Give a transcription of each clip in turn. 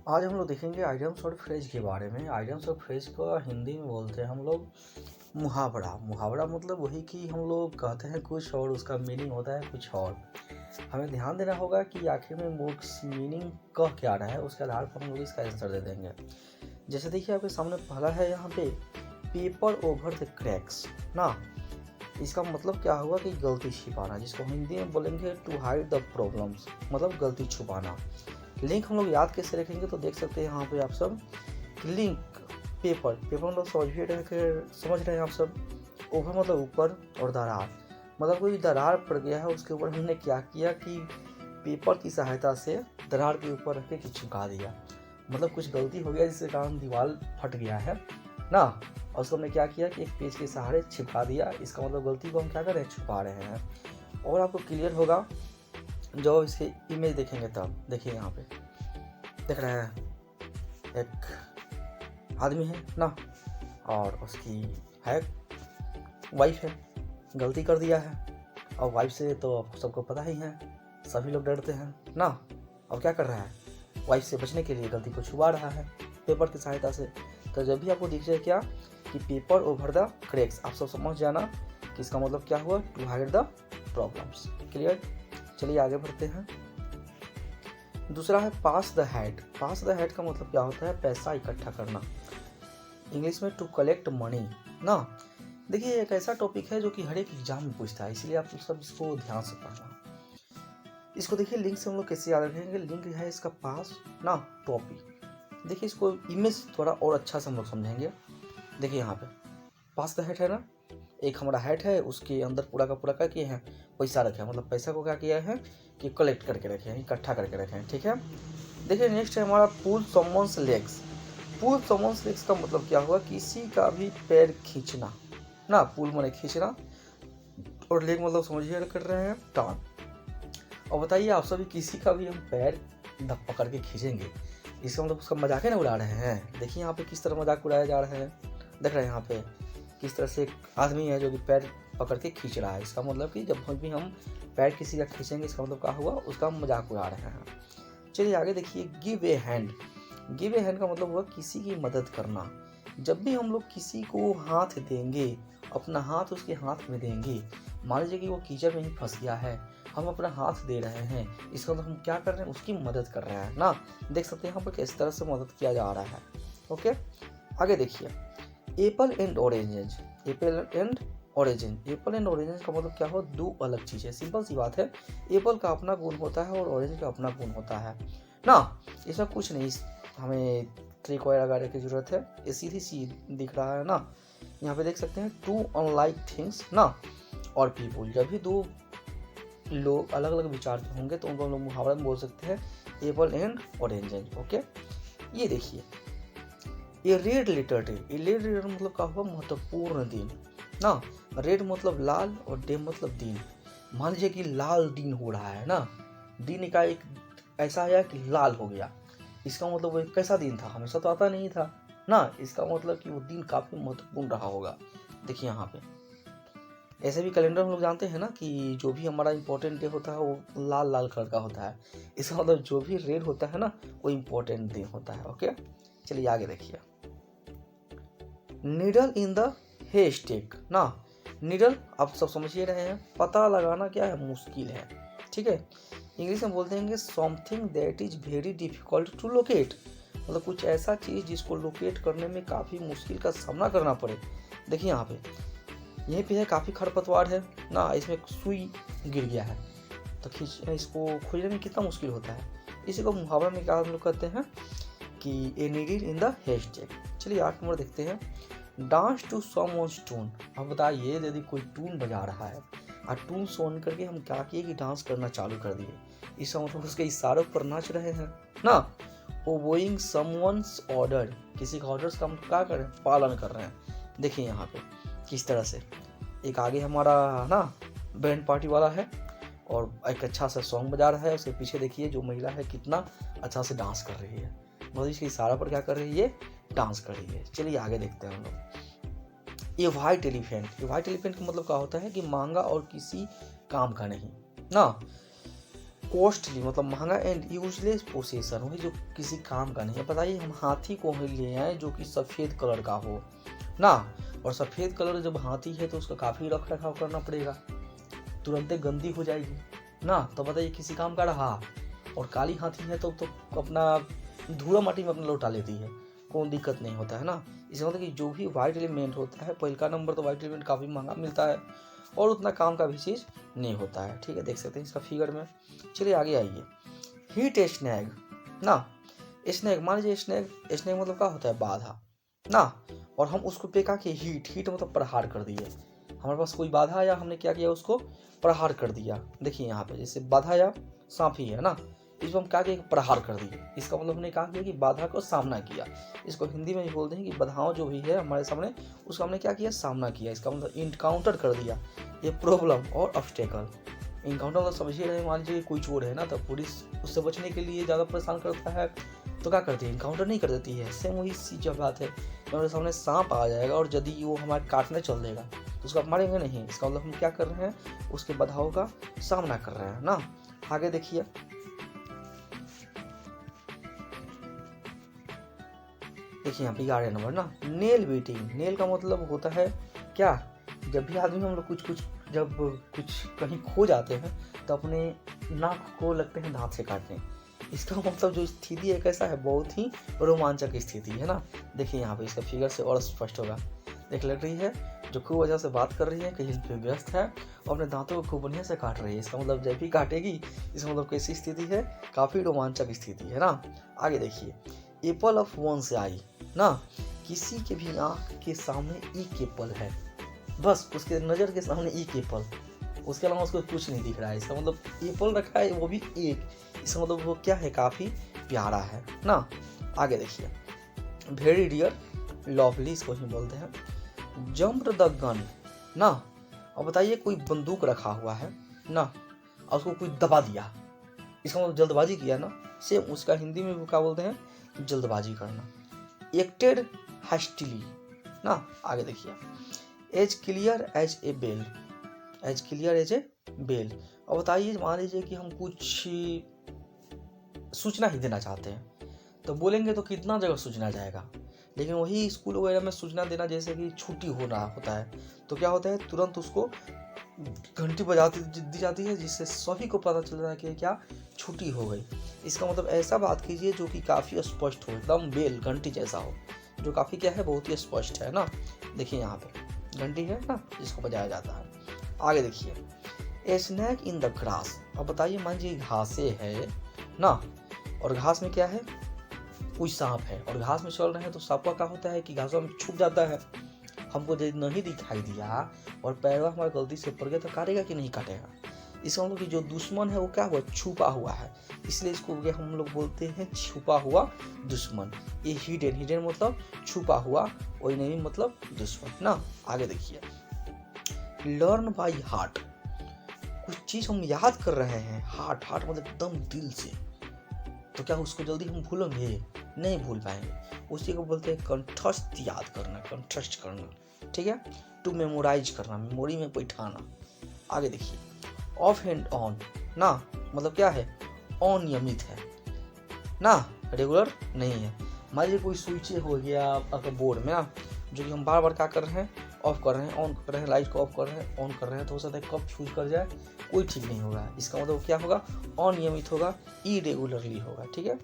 आज हम लोग देखेंगे आइडियम्स और फ्रेज के बारे में। आइडियम्स और फ्रेज को हिंदी में बोलते हैं हम लोग मुहावरा। मुहावरा मतलब वही कि हम लोग कहते हैं कुछ और उसका मीनिंग होता है कुछ और। हमें ध्यान देना होगा कि आखिर में मीनिंग कह क्या रहा है, उसके आधार पर हम लोग इसका आंसर दे देंगे। जैसे देखिए आपके सामने पहला है यहाँ पे पेपर ओवर द क्रैक्स ना। इसका मतलब क्या हुआ कि गलती छिपाना, जिसको हिंदी में बोलेंगे टू हाइड द प्रॉब्लम्स, मतलब गलती छुपाना। लिंक हम लोग याद कैसे रखेंगे तो देख सकते हैं यहाँ पे आप सब लिंक पेपर मतलब समझ रहे हैं आप सब। ओवर मतलब ऊपर और दरार मतलब कोई दरार पड़ गया है, उसके ऊपर हमने क्या किया कि पेपर की सहायता से दरार के ऊपर रख के चिपका दिया। मतलब कुछ गलती हो गया जिसके कारण दीवार फट गया है ना, और उसको हमने क्या किया कि एक पेज के सहारे छिपा दिया। इसका मतलब गलती को हम क्या कर रहे हैं, छुपा रहे हैं। और आपको क्लियर होगा जो इसके इमेज देखेंगे तब। देखिए यहाँ पे देख रहे हैं एक आदमी है ना, और उसकी है वाइफ है, गलती कर दिया है। और वाइफ से तो सबको पता ही है, सभी लोग डरते हैं ना। अब क्या कर रहा है, वाइफ से बचने के लिए गलती को छुपा रहा है पेपर की सहायता से। तो जब भी आपको दिख जाए क्या कि पेपर ओवर द क्रैक्स, आप सब समझ जाना कि इसका मतलब क्या हुआ, to hide the problems. Clear. चलिए आगे बढ़ते हैं। दूसरा है pass the head. Pass the head का मतलब क्या होता है, पैसा इकट्ठा करना, इंग्लिश में टू कलेक्ट मनी ना। देखिए एक ऐसा टॉपिक है जो कि हर एक एग्जाम में पूछता है, इसलिए आप सब इसको ध्यान से पढ़ना। इसको देखिए लिंक से हम लोग कैसे याद रखेंगे। लिंक है इसका पास ना टॉपिक। देखिए इसको इमेज थोड़ा और अच्छा से हम लोग समझेंगे। देखिए यहाँ पे पास द हेड है ना, एक हमारा हेड है, उसके अंदर पूरा का पूरा क्या किए हैं, पैसा रखे हैं। मतलब पैसा को क्या किया है कि कलेक्ट करके रखे हैं, इकट्ठा करके रखे हैं। ठीक है। देखिए नेक्स्ट है हमारा पुल समवन्स लेग्स। पुल समवन्स लेग्स का मतलब क्या हुआ, किसी का भी पैर खींचना ना। पुल माने खींचना और लेग मतलब समझिए कर रहे हैं टांग। और बताइए आप सभी किसी का भी हम पैर पकड़ के खींचेंगे, इसका मतलब उसका मजाक है ना उड़ा रहे हैं। देखिए यहाँ पे किस तरह मजाक उड़ाया जा रहा है, देख रहे हैं यहाँ पे किस तरह से एक आदमी है जो कि पैर पकड़ के खींच रहा है। इसका मतलब कि जब भी हम पैर किसी का खींचेंगे, इसका मतलब क्या हुआ, उसका मजाक उड़ा रहे हैं। चलिए आगे देखिए give a hand. Give a hand का मतलब हुआ किसी की मदद करना। जब भी हम लोग किसी को हाथ देंगे, अपना हाथ उसके हाथ में देंगे, मान लीजिए कि वो कीचड़ में ही फंस गया है, हम अपना हाथ दे रहे हैं, इसका मतलब हम क्या कर रहे हैं, उसकी मदद कर रहे हैं ना। देख सकते हैं यहाँ पर किस तरह से मदद किया जा रहा है। ओके आगे देखिए Apple and oranges. Apple and oranges, Apple and oranges का मतलब क्या हो, दो अलग चीज़ है। सिंपल सी बात है, एप्पल का अपना गुण होता है और ऑरेंज का अपना गुण होता है ना। इसमें कुछ नहीं हमें ट्रिक वगैरह लगाने की जरूरत है, ये सीधी सी दिख रहा है ना। यहाँ पे देख सकते हैं टू अनलाइक थिंग्स ना और पीपुल। जब भी दो लोग अलग अलग विचार के होंगे तो उनको हम लोग मुहावरा में बोल सकते हैं एप्पल एंड ऑरेंजेस। ओके ये देखिए ये रेड लेटर डे। ये रेड लेटर मतलब क्या हुआ, महत्वपूर्ण दिन ना। रेड मतलब लाल और डे मतलब दिन। मान लीजिए कि लाल दिन हो रहा है ना, दिन का एक ऐसा आया कि लाल हो गया, इसका मतलब वो कैसा दिन था, हमेशा तो आता नहीं था ना। इसका मतलब कि वो दिन काफी महत्वपूर्ण रहा होगा। देखिए यहाँ पे ऐसे भी कैलेंडर हम लोग जानते हैं ना कि जो भी हमारा इंपॉर्टेंट डे होता है वो लाल लाल कलर का होता है। इसका मतलब जो भी रेड होता है ना वो इंपॉर्टेंट दिन होता है। ओके चलिए आगे देखिए needle in the hay stick ना। निडल आप सब समझ ही रहे हैं, पता लगाना क्या है, मुश्किल है। ठीक है, इंग्लिश में बोलते हैं something that is very difficult to locate. मतलब कुछ ऐसा चीज़ जिसको लोकेट करने में काफ़ी मुश्किल का सामना करना पड़े। देखिए यहाँ पे यहीं पे है काफ़ी खरपतवार है ना, इसमें सुई गिर गया है तो इसको खोजने में कितना मुश्किल होता है। इसी को मुहावरा में क्या हम लोग कहते हैं कि a needle in the hashtag. चलिए 8 नंबर देखते हैं डांस टू समवन्स टून। अब बताइए यदि कोई टून बजा रहा है और टून सुन करके हम क्या किए कि डांस करना चालू कर दिए, इसका मतलब उसके इशारों पर नाच रहे हैं ना। ओबोइंग समवन्स ऑर्डर, किसी का ऑर्डर का हम क्या कर रहे हैं, पालन कर रहे हैं। देखिए यहाँ पे किस तरह से एक आगे हमारा ना बैंड पार्टी वाला है और एक अच्छा सा सॉन्ग बजा रहा है, उसके पीछे देखिए जो महिला है कितना अच्छा से डांस कर रही है, मतलब इसके इशारा पर क्या कर रही है, डांस कर रही है। चलिए आगे देखते हैं हम लोग ये व्हाइट एलिफेंट। ये व्हाइट एलिफेंट का मतलब क्या होता है कि महंगा और किसी काम का नहीं ना। कॉस्टली मतलब महंगा एंड यूजलेस पोसेशन, वही जो किसी काम का नहीं है। बताइए हम हाथी को ले आए जो कि सफ़ेद कलर का हो ना, और सफ़ेद कलर जब हाथी है तो उसका काफ़ी रख रखाव करना पड़ेगा, तुरंत गंदी हो जाएगी ना, तो बताइए किसी काम का रहा। और काली हाथी है तो अपना धूला माटी में अपना लौटा लेती है, कोई दिक्कत नहीं होता है ना। इसका मतलब कि जो भी वाइट एलिमेंट होता है, पहला नंबर तो वाइट एलिमेंट काफ़ी महंगा मिलता है और उतना काम का भी चीज़ नहीं होता है। ठीक है, देख सकते हैं इसका फिगर में। चलिए आगे आइए। हीट स्नैग ना, स्नैग मान लीजिए स्नैग मतलब क्या होता है, बाधा ना, और हम उसको पे का कि हीट मतलब प्रहार कर दिए। हमारे पास कोई बाधा आया, हमने क्या किया, उसको प्रहार कर दिया। देखिए यहाँ पे जैसे बाधा या सांप ही है ना, इसको हम क्या किया, प्रहार कर दिए। इसका मतलब हमने कहा किया कि बाधा को सामना किया। इसको हिंदी में भी बोलते हैं कि बाधाओं जो भी है हमारे सामने, उसका हमने क्या किया, सामना किया। इसका मतलब इनकाउंटर कर दिया। ये प्रॉब्लम और ऑब्स्टेकल, इनकाउंटर मतलब समझिए रहे, मान लीजिए कोई चोर है ना, तो पुलिस उससे बचने के लिए ज़्यादा परेशान करता है तो क्या करती है, इनकाउंटर नहीं कर देती है। सेम वही सी बात है, हमारे सामने सांप आ जाएगा और यदि वो हमारे काटने चल देगा तो उसको आप मारेंगे नहीं। इसका मतलब हम क्या कर रहे हैं, उसके बाधाओं का सामना कर रहे हैं ना। आगे देखिए, यहाँ पे 11 नंबर ना, नेल बीटिंग। नेल का मतलब होता है क्या, जब भी आदमी हम लोग कुछ जब कुछ कहीं खो जाते हैं तो अपने नाक को लगते हैं दांत से काटने। इसका मतलब जो स्थिति है कैसा है, बहुत ही रोमांचक स्थिति है ना। देखिए यहाँ पे इसका फिगर से और स्पष्ट होगा। देख लग रही है जो खूब वजह से बात कर रही है, कहीं पे व्यस्त है और अपने दांतों को खूब बढ़िया से काट रही है। इसका मतलब जब भी काटेगी, इसका मतलब कैसी स्थिति है, काफ़ी रोमांचक स्थिति है ना। आगे देखिए, एप्पल ऑफ वंस आई ना, किसी के भी आँख के सामने एक एप्पल है, बस उसके नज़र के सामने एक एप्पल, उसके अलावा उसको कुछ नहीं दिख रहा है। इसका मतलब एप्पल रखा है वो भी एक, इसका मतलब वो क्या है, काफ़ी प्यारा है ना। आगे देखिए, वेरी डियर लवली, इसको ही बोलते हैं। जम्प द गन ना, और बताइए कोई बंदूक रखा हुआ है ना और उसको कोई दबा दिया, इसका मतलब जल्दबाजी किया ना। सेम उसका हिंदी में वो क्या बोलते हैं, जल्दबाजी करना। एक्टेड हैस्टिली ना। आगे देखिए, as clear as a bell, as clear as a bell. और बताइए मान लीजिए कि हम कुछ सूचना ही देना चाहते हैं तो बोलेंगे तो कितना जगह सूचना जाएगा, लेकिन वही स्कूल वगैरह में सूचना देना, जैसे कि छुट्टी हो रहा होता है तो क्या होता है, तुरंत उसको घंटी बजाती दी जाती है जिससे सभी को पता चल रहा है कि क्या छुट्टी हो गई। इसका मतलब ऐसा बात कीजिए जो कि काफ़ी स्पष्ट हो, एकदम बेल घंटी जैसा हो, जो काफ़ी क्या है, बहुत ही स्पष्ट है ना। देखिए यहाँ पे घंटी है ना जिसको बजाया जाता है। आगे देखिए, ए स्नैक इन द ग्रास। अब बताइए मान लीजिए घासे है ना, और घास में क्या है, कोई सांप है और घास में चल रहे हैं तो सांप का क्या होता है कि घासों में छुप जाता है, हमको यदि नहीं दिखाई दिया और पैरवा हमारा गलती से पड़ गया तो काटेगा कि नहीं काटेगा। इसका मतलब कि जो दुश्मन है वो क्या हुआ, छुपा हुआ है, इसलिए इसको हम लोग बोलते हैं छुपा हुआ दुश्मन। ये हिडन मतलब छुपा हुआ, और नहीं मतलब दुश्मन ना। आगे देखिए, लर्न बाई हार्ट, कुछ चीज़ हम याद कर रहे हैं, हार्ट मतलब एकदम दिल से, तो क्या उसको जल्दी हम भूलेंगे, नहीं भूल पाएंगे। उसी को बोलते हैं कंठस्थ याद करना, कंठस्थ करना, ठीक है, टू मेमोराइज करना, मेमोरी में बैठाना। आगे देखिए, ऑफ एंड ऑन ना, मतलब क्या है, अनियमित है ना, रेगुलर नहीं है। मान लीजिए कोई स्विच हो गया आपका बोर्ड में ना, जो कि हम बार बार क्या कर रहे हैं, ऑफ कर रहे हैं, ऑन कर रहे हैं, लाइट को ऑफ कर रहे हैं, ऑन कर रहे हैं, तो हो सकता है कब फ्यूज कर जाए, कोई ठीक नहीं होगा। इसका मतलब क्या होगा, अनियमित होगा, इरेगुलरली होगा, ठीक है।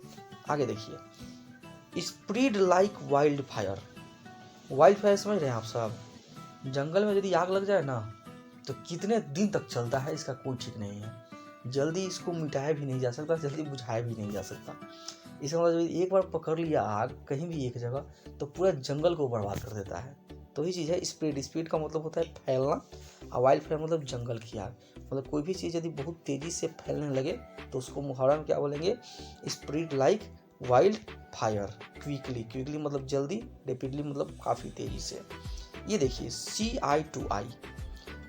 आगे देखिए, spread like wild fire. Wild fire समझ रहे हैं आप सब, जंगल में यदि आग लग जाए ना तो कितने दिन तक चलता है इसका कोई ठीक नहीं है, जल्दी इसको मिटाया भी नहीं जा सकता, जल्दी बुझाया भी नहीं जा सकता। इसका मतलब एक बार पकड़ लिया आग कहीं भी एक जगह तो पूरा जंगल को बर्बाद कर देता है। तो ही चीज़ है स्पीड। स्पीड का मतलब होता है फैलना, और वाइल्ड फायर मतलब जंगल की आग। मतलब कोई भी चीज़ यदि बहुत तेज़ी से फैलने लगे तो उसको मुहावरा में क्या बोलेंगे, spread like wild fire. Quickly मतलब जल्दी, रैपिडली मतलब काफ़ी तेज़ी से। ये देखिए, सी आई टू आई,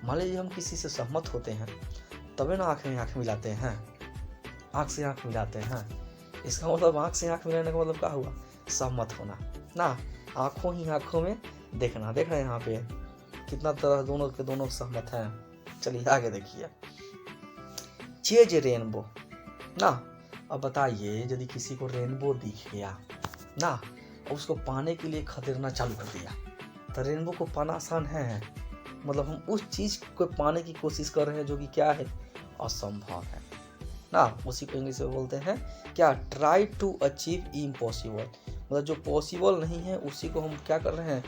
मान लीजिए हम किसी से सहमत होते हैं तभी ना आँख में आँख मिलाते हैं, आँख से आँख मिलाते हैं। इसका मतलब आँख से आँख मिलाने का मतलब क्या हुआ, सहमत होना ना, आँखों ही आँखों में देखना। देख रहे हैं यहाँ पे कितना तरह दोनों के दोनों सहमत हैं। चलिए आगे देखिए, चेज रेनबो ना। अब बताइए यदि किसी को रेनबो दिख गया ना और उसको पाने के लिए खदेड़ना चालू कर दिया तो रेनबो को पाना आसान है? मतलब हम उस चीज़ को पाने की कोशिश कर रहे हैं जो कि क्या है, असंभव है ना। उसी को इंग्लिश में बोलते हैं क्या, ट्राई टू अचीव इम्पॉसिबल। मतलब जो पॉसिबल नहीं है उसी को हम क्या कर रहे हैं,